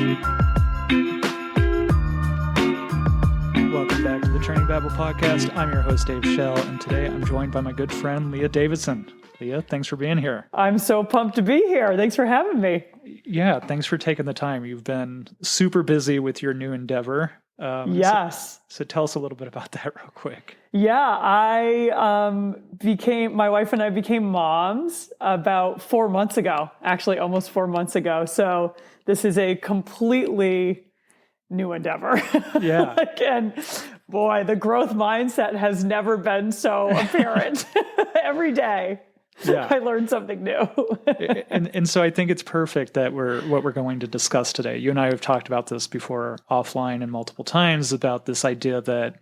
Welcome back to the Training Babble Podcast. I'm your host, Dave Schell, and today I'm joined by my good friend, Leah Davison. Leah, thanks for being here. I'm so pumped to be here. Thanks for having me. Yeah, thanks for taking the time. You've been super busy with your new endeavor. Yes. So tell us a little bit about that real quick. Yeah, my wife and I became moms about 4 months ago, actually almost 4 months ago. So this is a completely new endeavor. Yeah. And boy, the growth mindset has never been so apparent. Every day. Yeah. I learned something new. and so I think it's perfect that what we're going to discuss today. You and I have talked about this before offline and multiple times about this idea that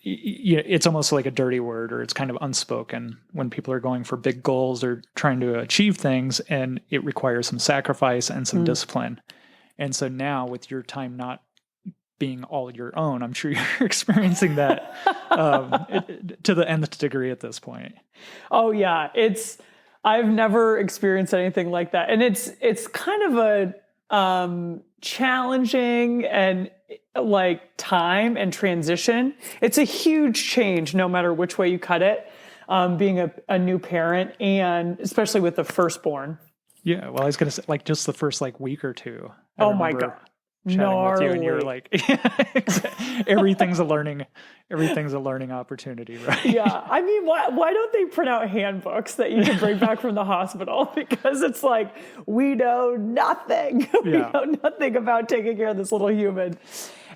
it's almost like a dirty word, or it's kind of unspoken when people are going for big goals or trying to achieve things, and it requires some sacrifice and some discipline. And so now with your time not being all your own, I'm sure you're experiencing that to the nth degree at this point. Oh yeah, I've never experienced anything like that, and it's kind of a challenging and like time and transition. It's a huge change, no matter which way you cut it. Being a new parent, and especially with the firstborn. Yeah, well, I was going to say, like, just the first week or two. Oh my God. Chatting with you, and you're like, everything's a learning opportunity, right? Yeah, I mean, why don't they print out handbooks that you can bring back from the hospital? Because it's like, we know nothing. We know nothing about taking care of this little human.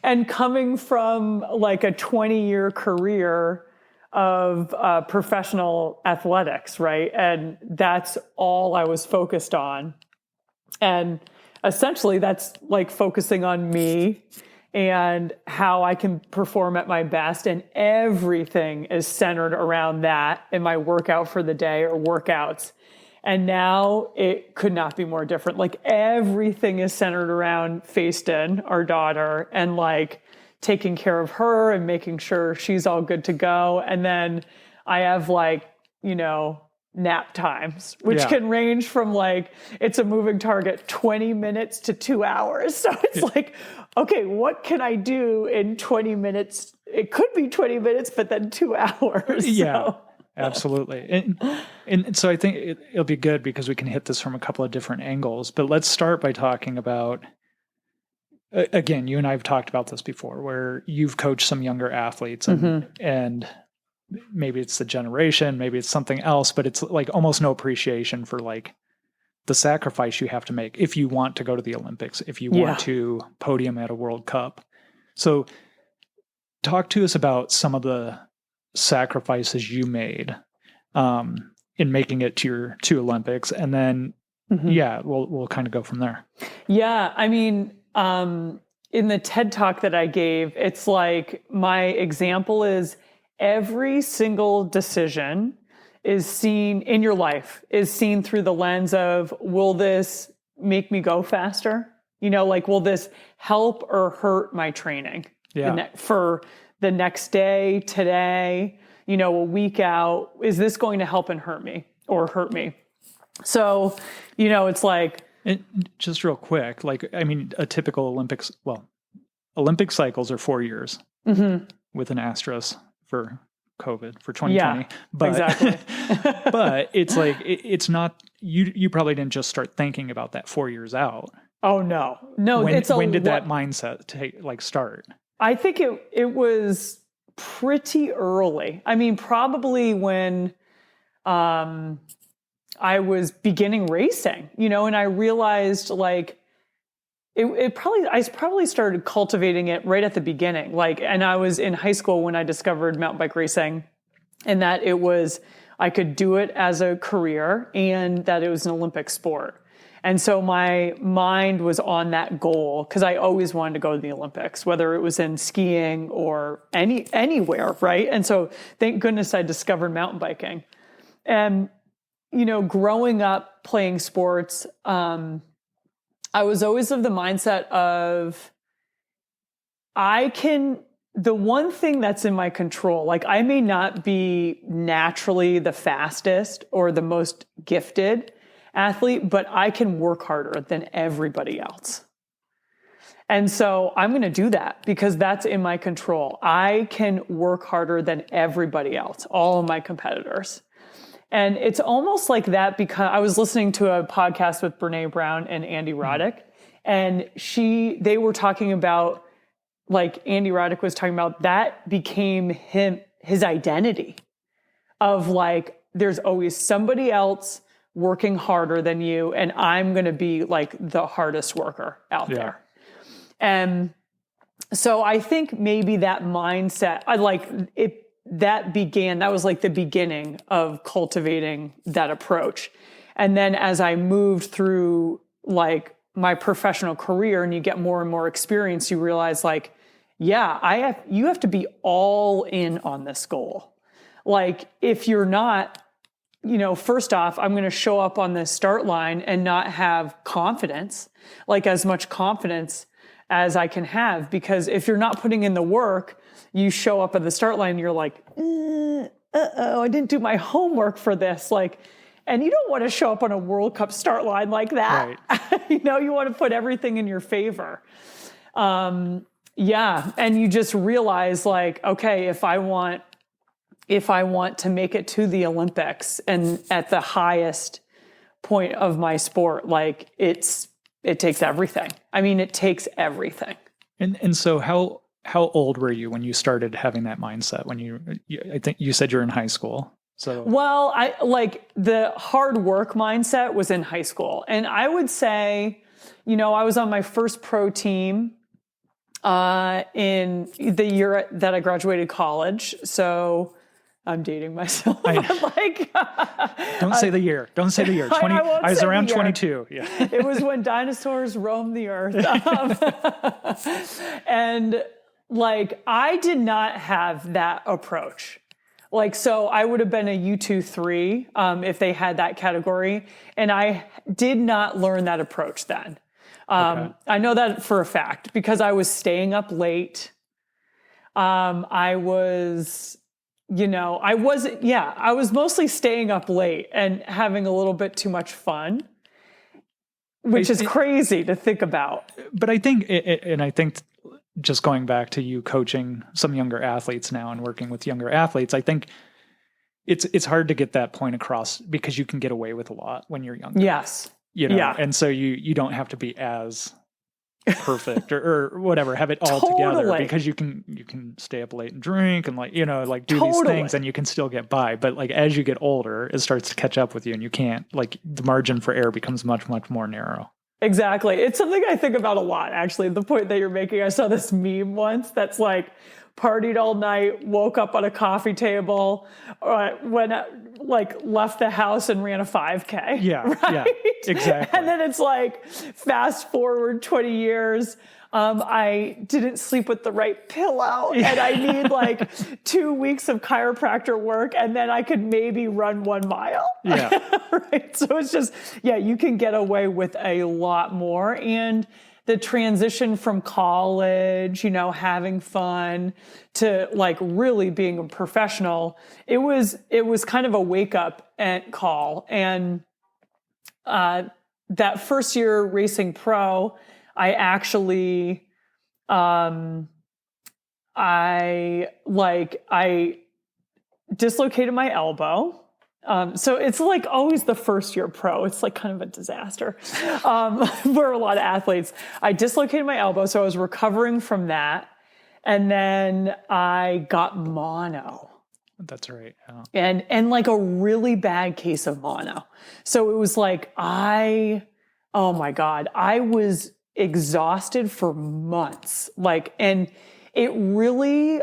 And coming from like a 20-year career of professional athletics, right? And that's all I was focused on. And essentially, that's like focusing on me and how I can perform at my best. And everything is centered around that in my workout for the day or workouts. And now it could not be more different. Like everything is centered around Faiston, our daughter, and like taking care of her and making sure she's all good to go. And then I have nap times, which can range from it's a moving target, 20 minutes to 2 hours. So it's like, okay, what can I do in 20 minutes? It could be 20 minutes, but then 2 hours. Yeah, so. Absolutely. And so I think it'll be good because we can hit this from a couple of different angles, but let's start by talking about, again, you and I have talked about this before, where you've coached some younger athletes and maybe it's the generation, maybe it's something else, but it's like almost no appreciation for like the sacrifice you have to make if you want to go to the Olympics, if you want to podium at a World Cup. So talk to us about some of the sacrifices you made in making it to your two Olympics. And then, we'll kind of go from there. Yeah. I mean, in the TED Talk that I gave, it's like my example is every single decision is seen in your life is seen through the lens of, will this make me go faster? Will this help or hurt my training for the next day, today, a week out? Is this going to help and hurt me or hurt me? So, it's like, and just real quick, a typical Olympic cycles are 4 years with an asterisk for COVID for 2020. Yeah, but, exactly. But it's like, it's not, you probably didn't just start thinking about that 4 years out. Oh no. When did that mindset start? I think it was pretty early. I mean, probably when, I was beginning racing, and I realized I probably started cultivating it right at the beginning. And I was in high school when I discovered mountain bike racing, and that I could do it as a career and that it was an Olympic sport. And so my mind was on that goal because I always wanted to go to the Olympics, whether it was in skiing or anywhere, right? And so thank goodness I discovered mountain biking. And, growing up playing sports, I was always of the mindset of the one thing that's in my control, I may not be naturally the fastest or the most gifted athlete, but I can work harder than everybody else. And so I'm going to do that because that's in my control. I can work harder than everybody else, all of my competitors. And it's almost like that because I was listening to a podcast with Brene Brown and Andy Roddick, and they were talking about, like Andy Roddick was talking about, that became his identity of like, there's always somebody else working harder than you, and I'm going to be like the hardest worker out there. And so I think maybe that mindset, that was like the beginning of cultivating that approach. And then as I moved through like my professional career and you get more and more experience, you realize like, yeah, you have to be all in on this goal. Like if you're not, first off, I'm going to show up on the start line and not have confidence, like as much confidence as I can have, because if you're not putting in the work, you show up at the start line and you're like, I didn't do my homework for this. Like, and you don't want to show up on a World Cup start line like that. Right. You want to put everything in your favor. And you just realize like, okay, if I want to make it to the Olympics and at the highest point of my sport, like it takes everything. I mean, it takes everything. And so how old were you when you started having that mindset? I think you said you're in high school. So well, I like the hard work mindset was in high school. And I would say, I was on my first pro team in the year that I graduated college. So I'm dating myself. Don't say the year. Don't say the year. I was around 22. Yeah. It was when dinosaurs roamed the earth. And like, I did not have that approach. Like, so I would have been a U2-3 if they had that category. And I did not learn that approach then. Okay. I know that for a fact because I was staying up late. I was mostly staying up late and having a little bit too much fun, which is crazy to think about. But I think, and I think just going back to you coaching some younger athletes now and working with younger athletes, I think it's hard to get that point across because you can get away with a lot when you're younger. Yes. Yeah. And so you don't have to be as perfect or whatever, have it all together because you can stay up late and drink and do these things and you can still get by. But like, as you get older, it starts to catch up with you and you can't, like, the margin for error becomes much, much more narrow. Exactly. It's something I think about a lot, actually. The point that you're making, I saw this meme once that's like, partied all night, woke up on a coffee table, left the house and ran a 5K. Yeah, right? Yeah, exactly. And then it's like, fast forward 20 years, I didn't sleep with the right pillow and I need like 2 weeks of chiropractor work and then I could maybe run 1 mile. Yeah. Right. So it's just, you can get away with a lot more. And the transition from college, having fun to like really being a professional, it was kind of a wake up call. And that first year racing pro, I actually, I dislocated my elbow. So it's like always the first year pro. It's like kind of a disaster for a lot of athletes. I dislocated my elbow, so I was recovering from that. And then I got mono. That's right. Yeah. And like a really bad case of mono. So it was like, oh my God, I was exhausted for months. Like, and it really,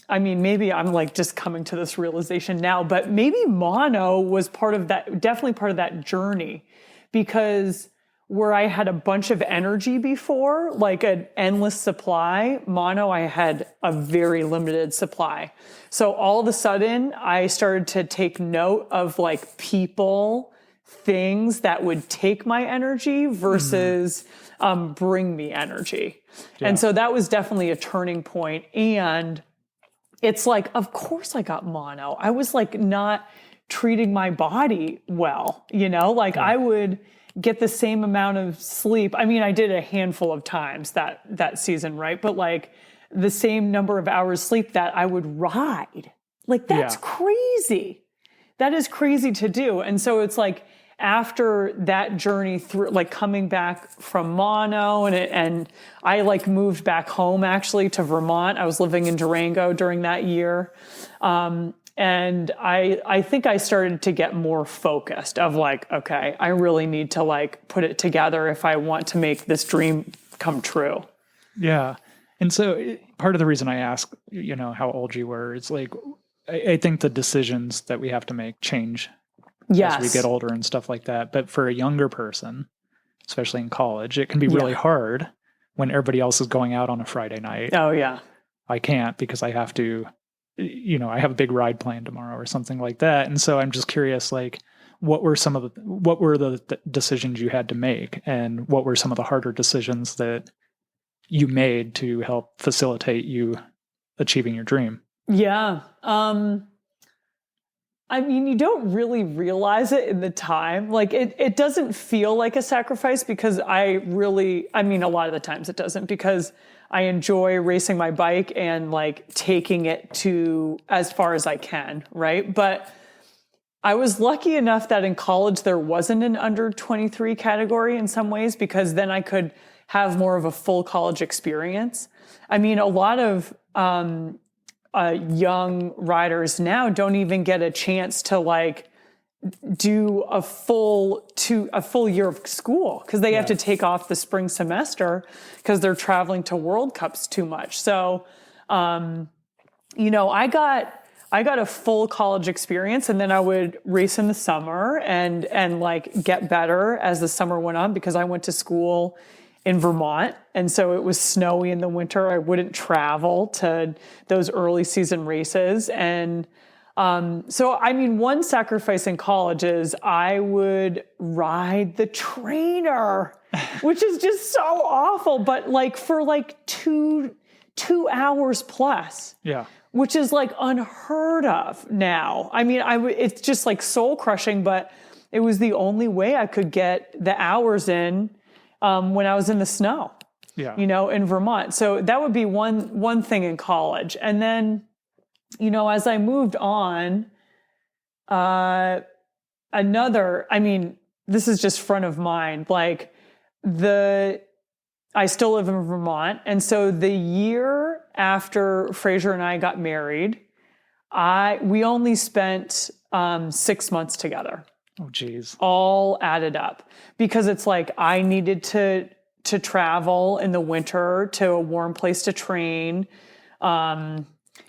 maybe I'm like just coming to this realization now, but maybe mono was definitely part of that journey, because where I had a bunch of energy before, like an endless supply, mono, I had a very limited supply. So all of a sudden I started to take note of like people, things that would take my energy versus bring me energy. Yeah. And so that was definitely a turning point. And it's like, of course I got mono. I was like not treating my body well, like I would get the same amount of sleep. I mean, I did a handful of times that season, right? But like the same number of hours sleep that I would ride. Like that's crazy. That is crazy to do. And so it's like after that journey through, like coming back from mono and I like moved back home actually to Vermont. I was living in Durango during that year. And I think I started to get more focused of like, okay, I really need to like put it together if I want to make this dream come true. Yeah. And so part of the reason I ask, how old you were, it's like, I think the decisions that we have to make change as we get older and stuff like that. But for a younger person, especially in college, it can be really hard when everybody else is going out on a Friday night. Oh, yeah. I can't because I have to, I have a big ride planned tomorrow or something like that. And so I'm just curious, like, what were the decisions you had to make? And what were some of the harder decisions that you made to help facilitate you achieving your dream? Yeah. I mean, you don't really realize it in the time. Like it doesn't feel like a sacrifice because a lot of the times it doesn't, because I enjoy racing my bike and like taking it to as far as I can. Right. But I was lucky enough that in college, there wasn't an under 23 category in some ways, because then I could have more of a full college experience. I mean, a lot of, young riders now don't even get a chance to like do a full year of school because they have to take off the spring semester because they're traveling to World Cups too much. So, I got a full college experience, and then I would race in the summer and like get better as the summer went on because I went to school in Vermont. And so it was snowy in the winter. I wouldn't travel to those early season races. And so, I mean, one sacrifice in college is I would ride the trainer, which is just so awful, but like for like two hours plus. Yeah. Which is like unheard of now. I mean, it's just like soul crushing, but it was the only way I could get the hours in when I was in the snow, in Vermont. So that would be one thing in college. And then, as I moved on, this is just front of mind, like I still live in Vermont. And so the year after Fraser and I got married, we only spent 6 months together. Oh, geez. All added up, because it's like I needed to travel in the winter to a warm place to train. And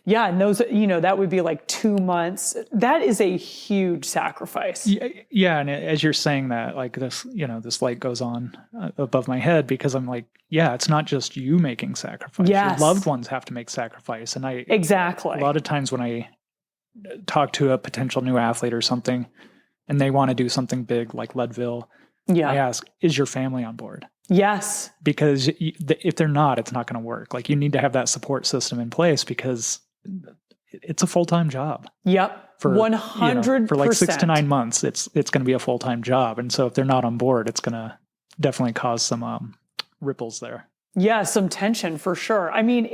those, that would be like 2 months. That is a huge sacrifice. Yeah. And as you're saying that, like this, this light goes on above my head, because I'm like, it's not just you making sacrifice. Yes. Your loved ones have to make sacrifice. And exactly. A lot of times when I talk to a potential new athlete or something, and they want to do something big like Leadville, I ask, is your family on board? Yes. Because if they're not, it's not going to work. Like, you need to have that support system in place, because it's a full-time job. Yep. For 100%. For like 6 to 9 months, it's going to be a full-time job. And so if they're not on board, it's going to definitely cause some ripples there. Yeah, some tension for sure. I mean,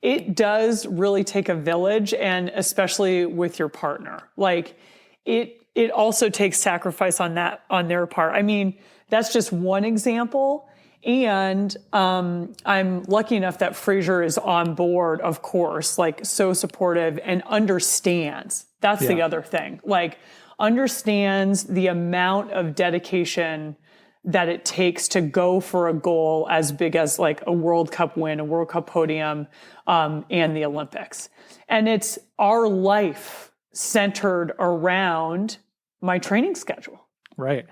it does really take a village, and especially with your partner. Like it also takes sacrifice on their part. I mean, that's just one example. And I'm lucky enough that Fraser is on board, of course, like so supportive and understands. That's the other thing. Like, understands the amount of dedication that it takes to go for a goal as big as like a World Cup win, a World Cup podium, and the Olympics. And it's our life centered around my training schedule. Right.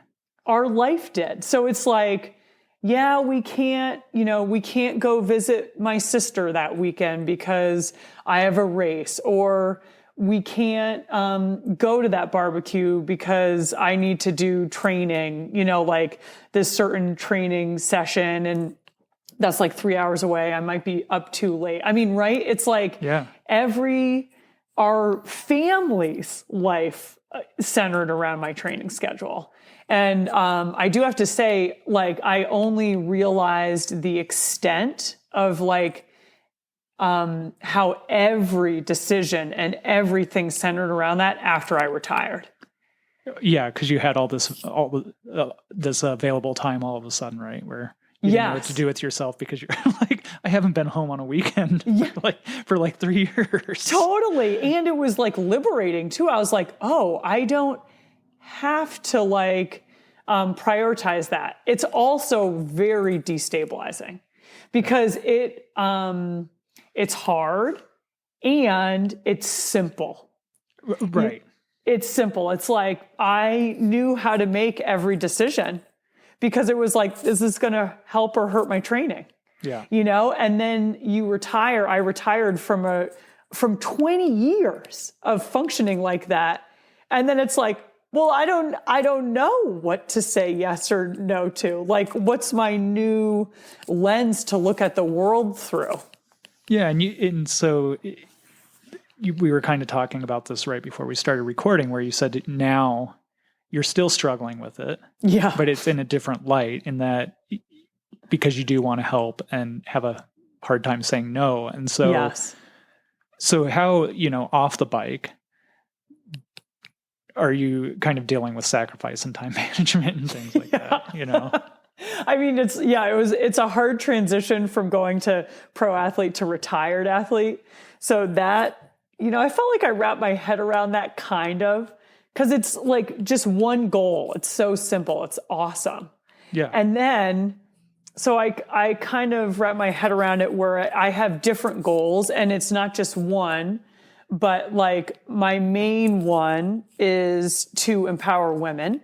Our life did. So it's like, we can't go visit my sister that weekend because I have a race, or we can't go to that barbecue because I need to do training, like this certain training session, and that's like 3 hours away. I might be up too late. I mean, right? It's like every our family's life centered around my training schedule. And I do have to say, like, I only realized the extent of like how every decision and everything centered around that after I retired. Yeah, because you had all this available time all of a sudden, right? Where you didn't know what to do with yourself because you're like, I haven't been home on a weekend for like 3 years. Totally. And it was like liberating too. I was like, oh, I don't have to like prioritize that. It's also very destabilizing because it's hard and it's simple. Right. It's simple. It's like I knew how to make every decision because it was like, is this going to help or hurt my training? Yeah. You know, and then you retire. I retired from 20 years of functioning like that. And then it's like, well, I don't know what to say yes or no to. Like, what's my new lens to look at the world through? Yeah. We were kind of talking about this right before we started recording, where you said now you're still struggling with it. Yeah. But it's in a different light in that because you do want to help and have a hard time saying no. And so, yes. So how, off the bike, are you kind of dealing with sacrifice and time management and things like that, I mean, it's a hard transition from going to pro athlete to retired athlete. So that, I felt like I wrapped my head around that kind of, because it's like just one goal. It's so simple. It's awesome. Yeah. And then, so I kind of wrap my head around it where I have different goals and it's not just one, but like my main one is to empower women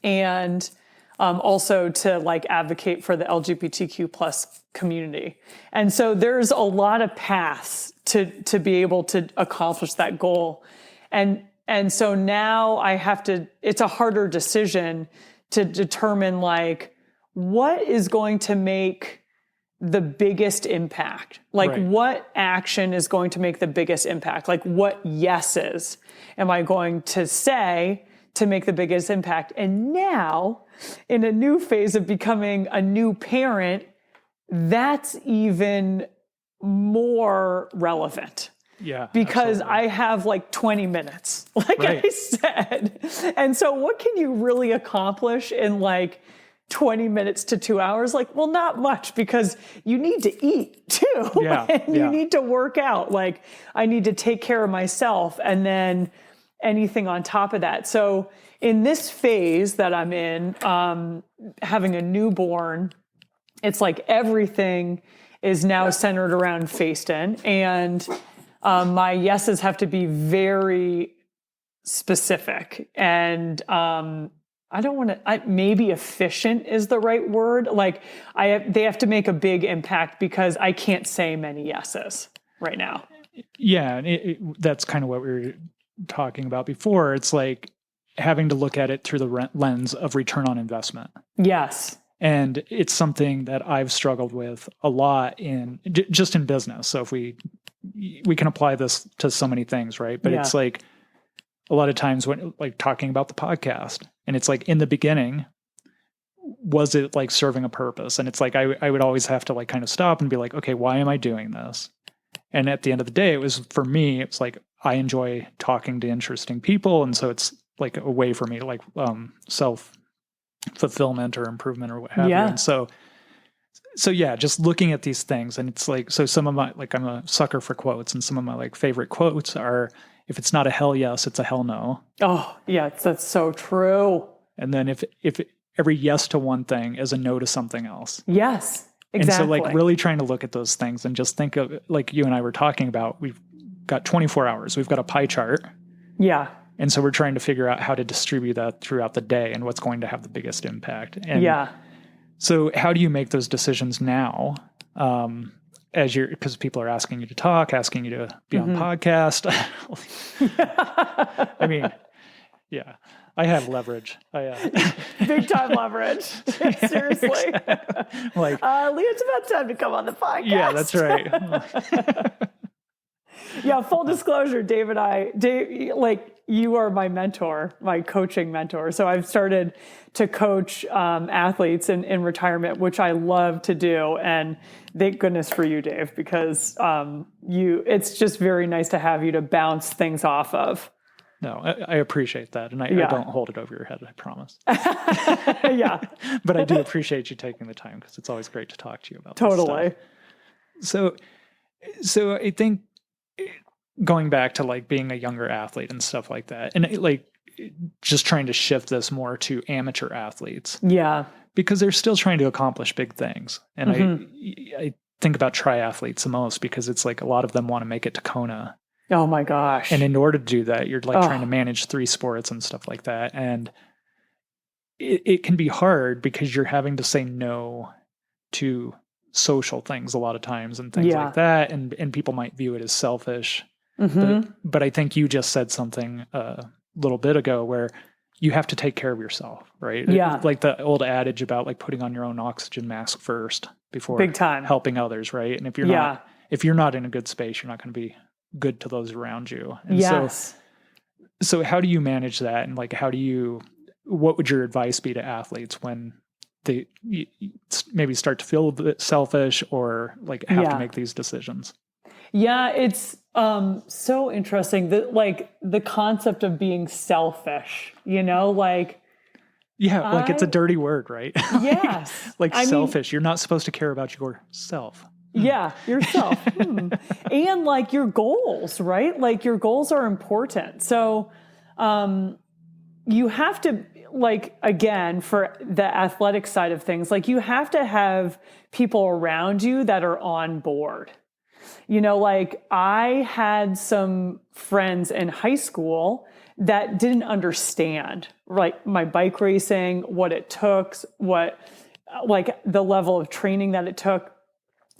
and also to like advocate for the LGBTQ plus community. And so there's a lot of paths to be able to accomplish that goal. And so now it's a harder decision to determine like what is going to make the biggest impact? Like right. What action is going to make the biggest impact? Like what yeses am I going to say to make the biggest impact? And now in a new phase of becoming a new parent, that's even more relevant. Yeah. Because absolutely. I have like 20 minutes, like right. I said. And so what can you really accomplish in like 20 minutes to 2 hours? Like, well, not much because you need to eat too. Yeah. And you need to work out. Like I need to take care of myself and then anything on top of that. So in this phase that I'm in, having a newborn, it's like everything is now centered around Facein. And my yeses have to be very specific. And I don't want to, maybe efficient is the right word. Like they have to make a big impact because I can't say many yeses right now. Yeah. That's kind of what we were talking about before. It's like having to look at it through the lens of return on investment. Yes. And it's something that I've struggled with a lot just in business. So if we can apply this to so many things, right? But it's like a lot of times when like talking about the podcast, and it's like in the beginning, was it like serving a purpose? And it's like I would always have to like kind of stop and be like, okay, why am I doing this? And at the end of the day, it was for me, it's like I enjoy talking to interesting people, and so it's like a way for me to like self-fulfillment or improvement or what have you. And so yeah, just looking at these things, and it's like, so some of my, like I'm a sucker for quotes, and some of my like favorite quotes are, if it's not a hell yes, it's a hell no. Oh yeah, that's so true. And then if every yes to one thing is a no to something else. Yes, exactly. And so like really trying to look at those things and just think of, like you and I were talking about, we've got 24 hours, we've got a pie chart. Yeah. And so we're trying to figure out how to distribute that throughout the day and what's going to have the biggest impact. And so how do you make those decisions now? Because people are asking you to talk, asking you to be on podcast. I mean, yeah, I have leverage. Big time leverage. Seriously. Like, Leah, it's about time to come on the podcast. Yeah, that's right. Yeah, full disclosure, Dave, like you are my mentor, my coaching mentor. So I've started to coach athletes in retirement, which I love to do. And thank goodness for you, Dave, because it's just very nice to have you to bounce things off of. No, I appreciate that. And I don't hold it over your head, I promise. Yeah. But I do appreciate you taking the time because it's always great to talk to you about Totally. this stuff. So I think going back to like being a younger athlete and stuff like that, and just trying to shift this more to amateur athletes. Yeah. Because they're still trying to accomplish big things. And I think about triathletes the most because it's like a lot of them want to make it to Kona. Oh my gosh. And in order to do that, you're like trying to manage 3 sports and stuff like that. And it can be hard because you're having to say no to social things a lot of times and things like that. And people might view it as selfish. But I think you just said something a little bit ago where you have to take care of yourself, right? Yeah. Like the old adage about like putting on your own oxygen mask first before big time helping others, right? And if you're not in a good space, you're not going to be good to those around you. And so how do you manage that? And like, what would your advice be to athletes when they maybe start to feel a bit selfish or like have to make these decisions? Yeah, it's so interesting that like the concept of being selfish, like. Yeah, like it's a dirty word, right? Yes. like selfish. You're not supposed to care about yourself. Yeah, yourself. And like your goals, right? Like your goals are important. So you have to, like, again, for the athletic side of things, like you have to have people around you that are on board. Like I had some friends in high school that didn't understand, like my bike racing, what it took, like the level of training that it took.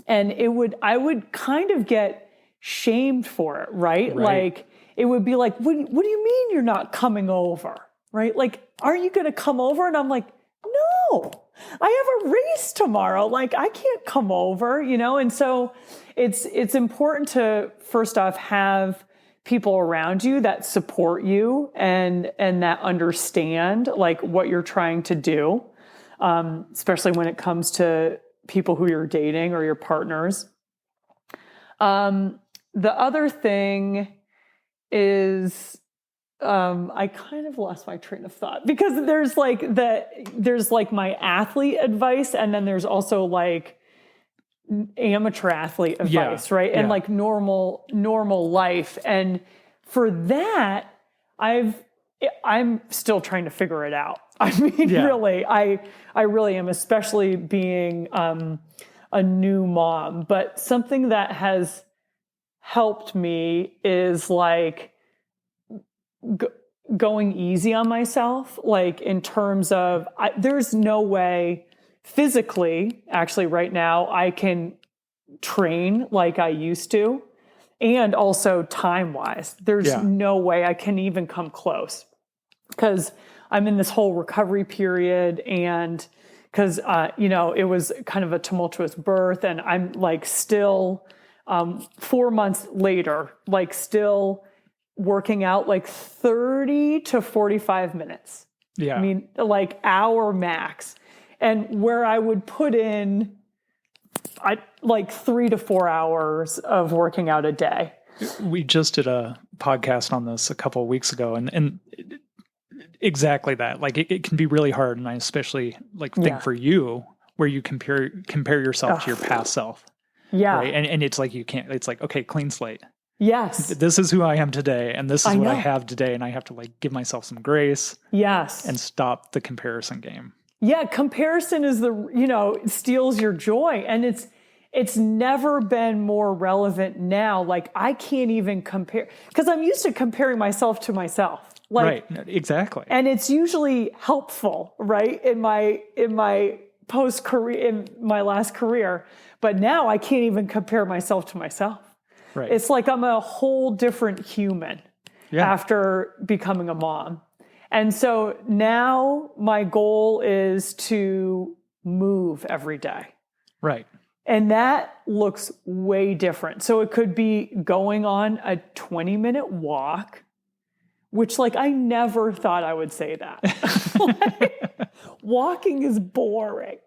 And I would kind of get shamed for it, right? Like it would be like, what do you mean you're not coming over? Right? Like, aren't you going to come over? And I'm like, no, I have a race tomorrow. Like I can't come over, And so it's important to first off have people around you that support you and that understand like what you're trying to do, especially when it comes to people who you're dating or your partners. The other thing is, I kind of lost my train of thought because there's like my athlete advice and then there's also like amateur athlete advice, right? And like normal life. And for that, I'm still trying to figure it out. I mean, really, I really am, especially being a new mom. But something that has helped me is like going easy on myself, like in terms of there's no way physically, actually right now, I can train like I used to. And also time-wise, there's no way I can even come close because I'm in this whole recovery period and because, it was kind of a tumultuous birth and I'm like still 4 months later, like still working out like 30 to 45 minutes. Yeah. I mean, like hour max. And where I would put in like 3 to 4 hours of working out a day. We just did a podcast on this a couple of weeks ago and exactly that. Like it can be really hard. And I especially like think for you where you compare yourself to your past self. Yeah. Right? And it's like, it's like, okay, clean slate. Yes. This is who I am today. And this is what I have today. And I have to like give myself some grace. Yes. And stop the comparison game. Yeah. Comparison is it steals your joy. And it's never been more relevant now. Like I can't even compare because I'm used to comparing myself to myself. Like, right. Exactly. And it's usually helpful, right? In my post-career, in my last career. But now I can't even compare myself to myself. Right. It's like I'm a whole different human after becoming a mom. And so now my goal is to move every day. Right. And that looks way different. So it could be going on a 20-minute walk, which like I never thought I would say that. Like, walking is boring.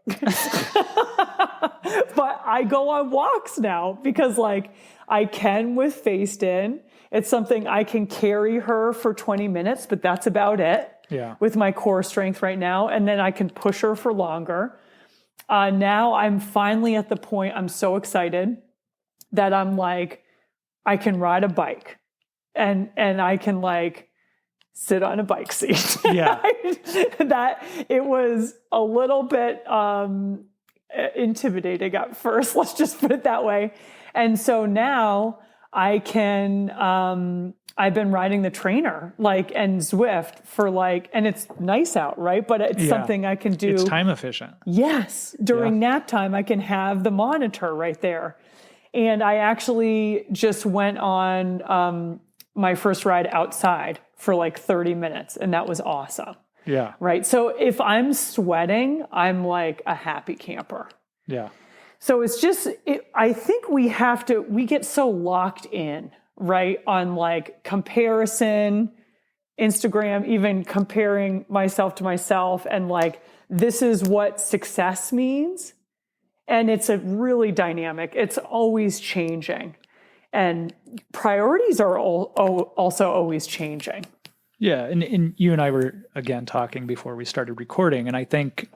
But I go on walks now because like I can with Faced In. It's something I can carry her for 20 minutes, but that's about it. Yeah. With my core strength right now. And then I can push her for longer. Now I'm finally at the point, I'm so excited that I'm like, I can ride a bike and I can like sit on a bike seat. Yeah. That it was a little bit intimidating at first. Let's just put it that way. And so now I can, I've been riding the trainer like and Zwift for like, and it's nice out, right? But it's something I can do. It's time efficient. Yes. During nap time, I can have the monitor right there. And I actually just went on my first ride outside for like 30 minutes. And that was awesome. Yeah. Right. So if I'm sweating, I'm like a happy camper. Yeah. So it's just, I think we get so locked in, right, on like comparison, Instagram, even comparing myself to myself, and like, this is what success means. And it's a really dynamic, it's always changing. And priorities are also always changing. Yeah. And you and I were, again, talking before we started recording. And I think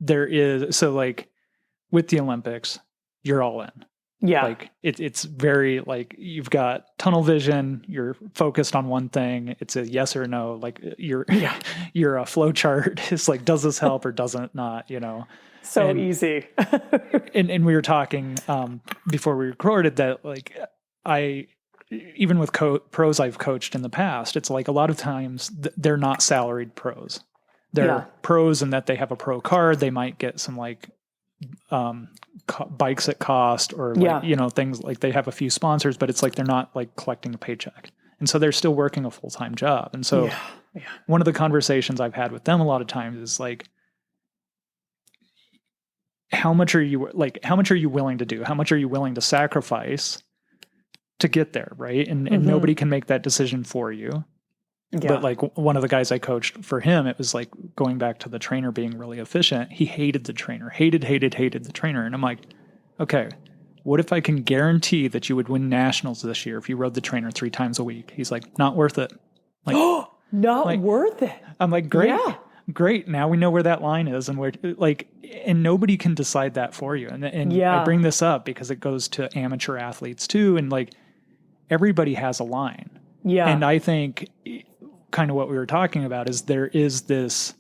there is, so like with the Olympics, you're all in. Yeah. Like it's very like you've got tunnel vision, you're focused on one thing. It's a yes or no. Like you're a flow chart. It's like, does this help or doesn't not, you know? So easy. and we were talking before we recorded that like even with pros I've coached in the past, it's like a lot of times they're not salaried pros. They're pros in that they have a pro card. They might get some like bikes at cost or like, you know, things like they have a few sponsors, but it's like they're not like collecting a paycheck. And so they're still working a full-time job. And so one of the conversations I've had with them a lot of times is like, how much are you willing to do? How much are you willing to sacrifice to get there? Right. And nobody can make that decision for you. Yeah. But like one of the guys I coached, for him, it was like going back to the trainer being really efficient. He hated the trainer, hated the trainer. And I'm like, okay, what if I can guarantee that you would win nationals this year if you rode the trainer 3 times a week? He's like, not worth it. Like, not worth it. I'm like, great. Now we know where that line is, and we're like, and nobody can decide that for you. And I bring this up because it goes to amateur athletes too. And like everybody has a line. Yeah. And I think kind of what we were talking about is there's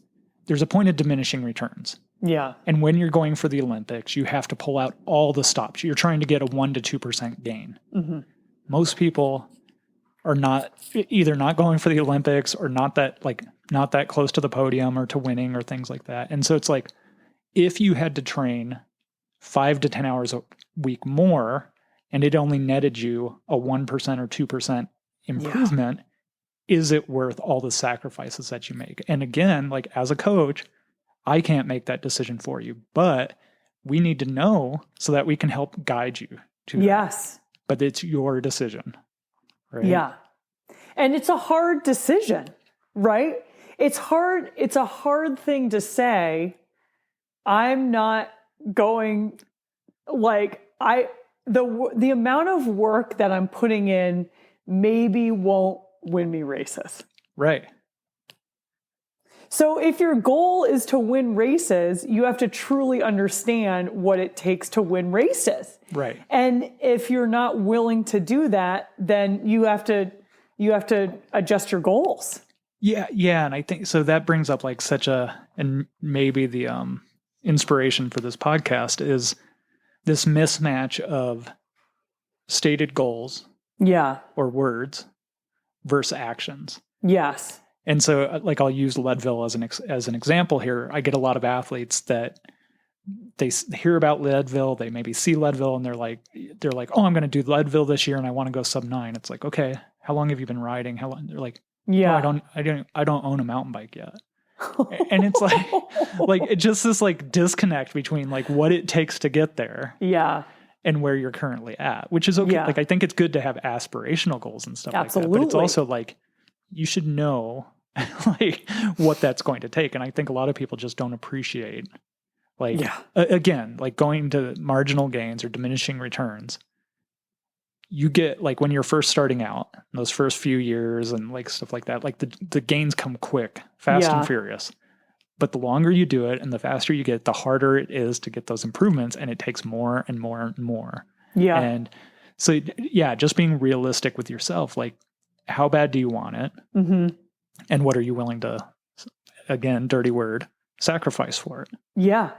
a point of diminishing returns. Yeah. And when you're going for the Olympics, you have to pull out all the stops. You're trying to get a 1% to 2% gain. Mm-hmm. Most people are either not going for the Olympics or not that close to the podium or to winning or things like that. And so it's like, if you had to train 5 to 10 hours a week more and it only netted you a 1% or 2% improvement, is it worth all the sacrifices that you make? And again, like as a coach, I can't make that decision for you, but we need to know so that we can help guide you to that. But it's your decision, right? Yeah. And it's a hard decision, right? It's hard. It's a hard thing to say. I'm not going the amount of work that I'm putting in maybe won't win me races. Right. So if your goal is to win races, you have to truly understand what it takes to win races. Right. And if you're not willing to do that, then you have to adjust your goals. Yeah. And I think, so that brings up like and maybe the inspiration for this podcast is this mismatch of stated goals. Yeah. Or words versus actions. Yes. And so like I'll use Leadville as an example here. I get a lot of athletes that they hear about Leadville, they maybe see Leadville and they're like, oh, I'm going to do Leadville this year and I want to go sub 9. It's like, okay, how long have you been riding? How long? They're like, oh, I don't own a mountain bike yet. And it's like it's just this like disconnect between like what it takes to get there. Yeah. And where you're currently at, which is okay. Yeah. Like, I think it's good to have aspirational goals and stuff Absolutely. like that. But it's also like, you should know like what that's going to take. And I think a lot of people just don't appreciate like, again, like going to marginal gains or diminishing returns. You get like when you're first starting out, those first few years and like stuff like that, like the gains come quick, fast and furious. But the longer you do it and the faster you get, the harder it is to get those improvements, and it takes more and more and more. Yeah. And so, yeah, just being realistic with yourself, like how bad do you want it? Mm-hmm. And what are you willing to, again, dirty word, sacrifice for it? Yeah.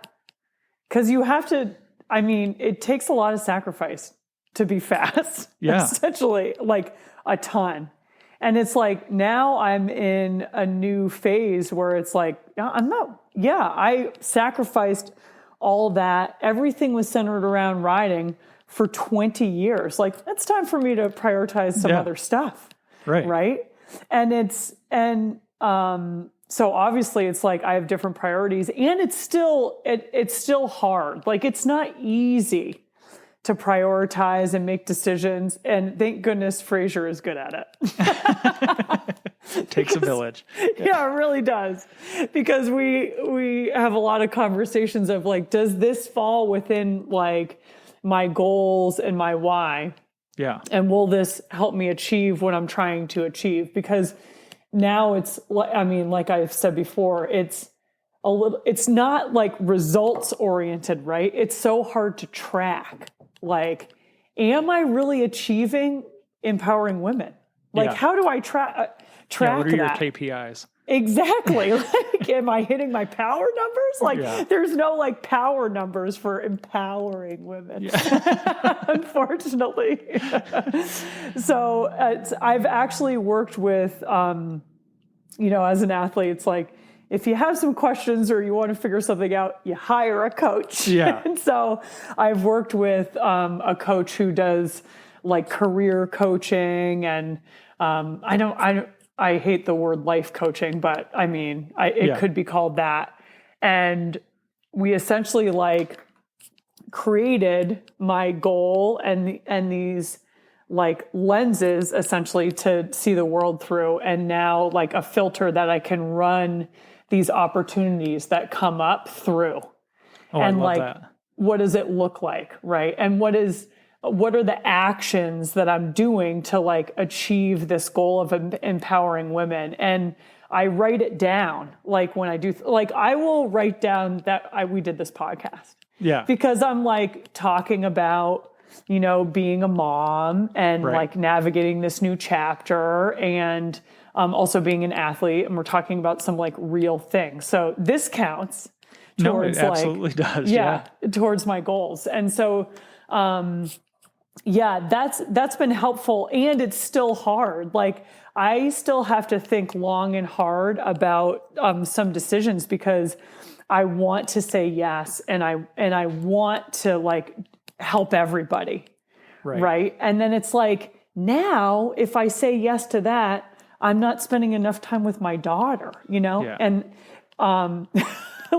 Because you have to, I mean, it takes a lot of sacrifice to be fast. Yeah. Essentially, like a ton. And it's like, now I'm in a new phase where it's like, I sacrificed all that. Everything was centered around riding for 20 years. Like, it's time for me to prioritize some other stuff. Right. Right. So obviously it's like, I have different priorities, and it's still hard. Like, it's not easy to prioritize and make decisions. And thank goodness Frasier is good at it. It takes a village. Yeah, it really does. Because we have a lot of conversations of like, does this fall within like my goals and my why? Yeah. And will this help me achieve what I'm trying to achieve? Because now it's, I mean, like I've said before, it's not like results oriented, right? It's so hard to track. Like, am I really achieving empowering women? Like, how do I track what are your that? KPIs? Exactly. Like, am I hitting my power numbers? Like, there's no like power numbers for empowering women, unfortunately. So I've actually worked with, as an athlete, it's like, if you have some questions or you want to figure something out, you hire a coach. Yeah. And so I've worked with a coach who does like career coaching, and I hate the word life coaching, but I mean, it could be called that. And we essentially like created my goal and these like lenses essentially to see the world through. And now like a filter that I can run these opportunities that come up through. Oh, and I love like, that. what does it look like? Right. And what are the actions that I'm doing to like achieve this goal of empowering women? And I write it down. Like when I do, like I will write down that we did this podcast. Yeah. Because I'm like talking about, being a mom and like navigating this new chapter, and also being an athlete. And we're talking about some like real things. So this counts towards it absolutely does. Towards my goals. And so, that's been helpful, and it's still hard. Like I still have to think long and hard about some decisions, because I want to say yes, and I want to like help everybody, right? And then it's like, now if I say yes to that, I'm not spending enough time with my daughter, and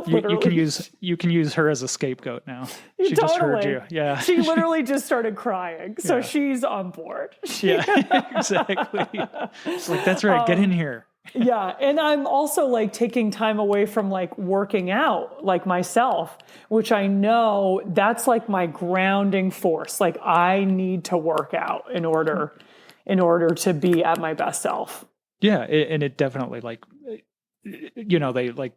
you can use her as a scapegoat now. She just heard you. Yeah. She literally just started crying. So she's on board. Yeah, exactly. It's like, that's right. Get in here. Yeah. And I'm also like taking time away from like working out like myself, which I know that's like my grounding force. Like I need to work out in order to be at my best self. Yeah. And it definitely like, they like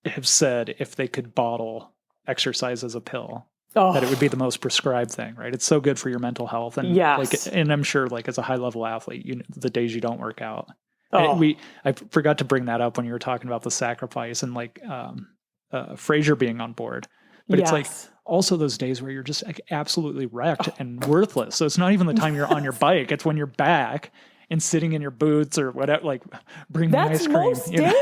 have said if they could bottle exercise as a pill, that it would be the most prescribed thing, right? It's so good for your mental health. And and I'm sure like as a high level athlete, the days you don't work out. I forgot to bring that up when you were talking about the sacrifice and like Frasier being on board. But it's like also those days where you're just like absolutely wrecked and worthless. So it's not even the time you're on your bike. It's when you're back and sitting in your boots or whatever, like bring me ice cream. Most days.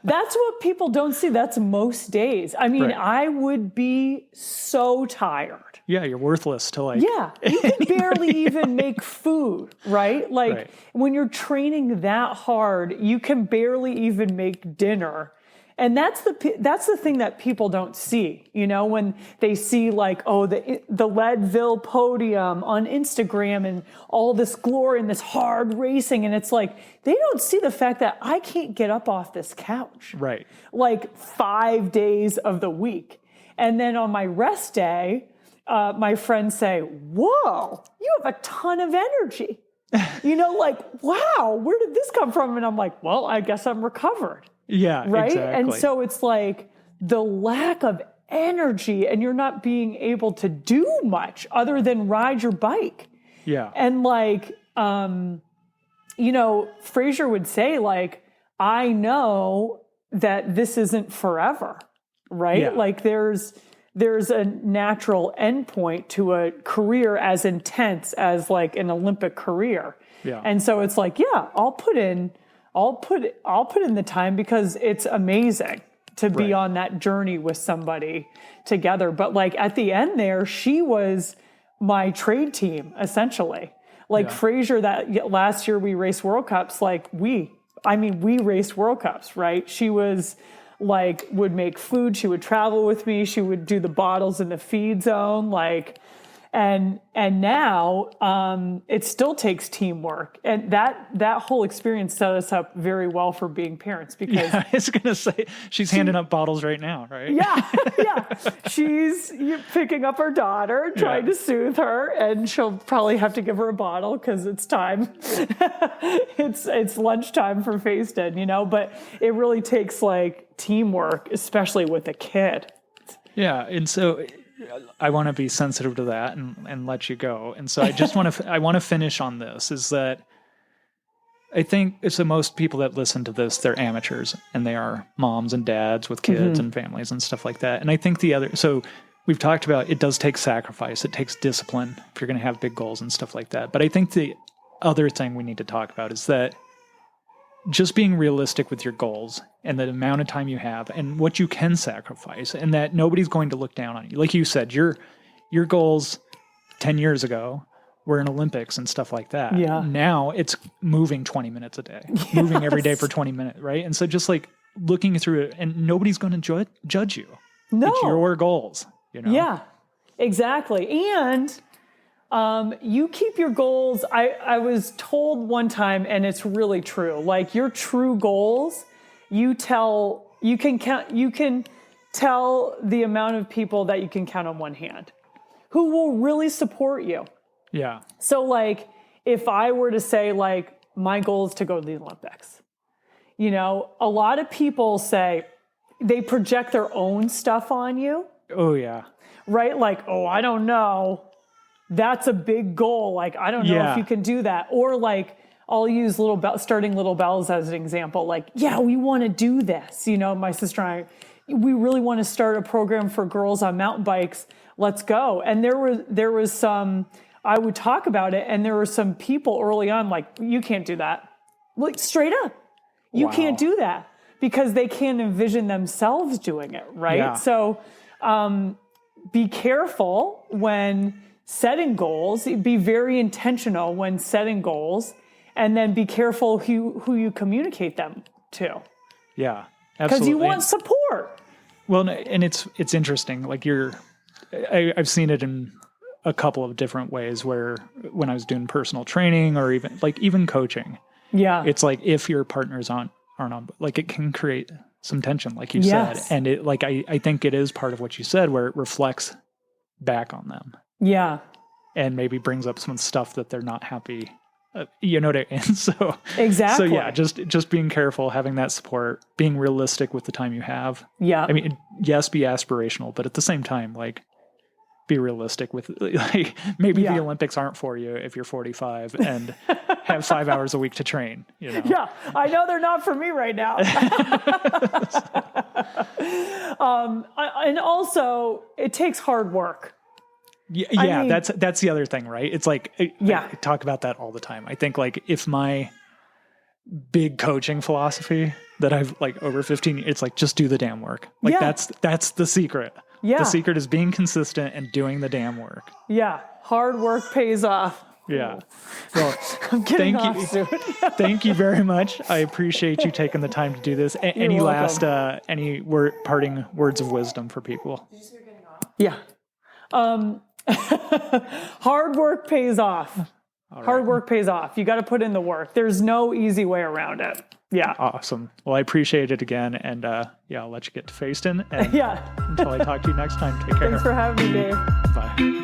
That's what people don't see. That's most days. I mean, I would be so tired. Yeah, you're worthless to like. Yeah, you can barely even make food, right? Like when you're training that hard, you can barely even make dinner. And that's the thing that people don't see, you know, when they see like, oh, the Leadville podium on Instagram and all this glory and this hard racing. And it's like, they don't see the fact that I can't get up off this couch. Right. Like 5 days of the week. And then on my rest day, my friends say, whoa, you have a ton of energy. You know, like, wow, where did this come from? And I'm like, well, I guess I'm recovered. Yeah, right. Exactly. And so it's like the lack of energy and you're not being able to do much other than ride your bike. Yeah. And like, you know, Fraser would say like, I know that this isn't forever, right? Yeah. Like there's a natural endpoint to a career as intense as like an Olympic career. Yeah. And so it's like, yeah, I'll put in the time because it's amazing to be on that journey with somebody together. But like at the end there, she was my trade team essentially. Like Fraser, that last year we raced World Cups, like we raced World Cups, right? She was like, would make food. She would travel with me. She would do the bottles in the feed zone. Like, and now it still takes teamwork, and that whole experience set us up very well for being parents because I was gonna say she's handing up bottles right now, right? Yeah. She's picking up her daughter, trying to soothe her, and she'll probably have to give her a bottle because it's time. It's lunchtime for Facein, you know. But it really takes like teamwork, especially with a kid. Yeah, and so I want to be sensitive to that and let you go. And so I just want to finish on this is that I think so most people that listen to this, they're amateurs and they are moms and dads with kids and families and stuff like that. And I think so we've talked about it does take sacrifice. It takes discipline if you're going to have big goals and stuff like that. But I think the other thing we need to talk about is that just being realistic with your goals and the amount of time you have and what you can sacrifice and that nobody's going to look down on you. Like you said, your goals 10 years ago were in Olympics and stuff like that. Yeah. Now it's moving 20 minutes a day, moving every day for 20 minutes. Right. And so just like looking through it and nobody's going to judge you. No. It's your goals, you know? Yeah, exactly. And you keep your goals. I was told one time, and it's really true. Like your true goals, you can tell the amount of people that you can count on one hand who will really support you. Yeah. So like, if I were to say like, my goal is to go to the Olympics, you know, a lot of people say they project their own stuff on you. Oh yeah. Right? Like, oh, I don't know. That's a big goal. Like, I don't know if you can do that. Or like, I'll use starting Little Bells as an example. Like, yeah, we want to do this. You know, my sister and I, we really want to start a program for girls on mountain bikes. Let's go. And there was some, I would talk about it. And there were some people early on, like, you can't do that. Like straight up, you can't do that because they can't envision themselves doing it. Right. Yeah. So, be careful when setting goals, be very intentional when setting goals, and then be careful who you communicate them to. Yeah, absolutely. Because you want support. Well, and it's interesting. Like I've seen it in a couple of different ways where when I was doing personal training or even coaching. Yeah. It's like if your partners aren't on, like it can create some tension, like you said. And it like I think it is part of what you said where it reflects back on them. Yeah. And maybe brings up some stuff that they're not happy. You know what I mean? So exactly. So yeah, just being careful, having that support, being realistic with the time you have. Yeah. I mean, yes, be aspirational, but at the same time, like be realistic with like maybe the Olympics aren't for you if you're 45 and have 5 hours a week to train, you know? Yeah. I know they're not for me right now. And also it takes hard work. Yeah, mean, that's the other thing, right? It's like, Yeah. I talk about that all the time. I think like if my big coaching philosophy that I've like over 15, it's like, just do the damn work. Like Yeah. that's the secret. Yeah. The secret is being consistent and doing the damn work. Yeah. Hard work pays off. Yeah. Well, I'm getting thank off you. soon. Thank you very much. I appreciate you taking the time to do this. Any welcome. last, parting words of wisdom for people? Yeah. Hard work pays off. Hard work pays off. You got to put in the work. There's no easy way around it. Yeah. Awesome. Well, I appreciate it again. And I'll let you get to Facein. And Yeah. until I talk to you next time, take care. Thanks for having me, Dave. Bye.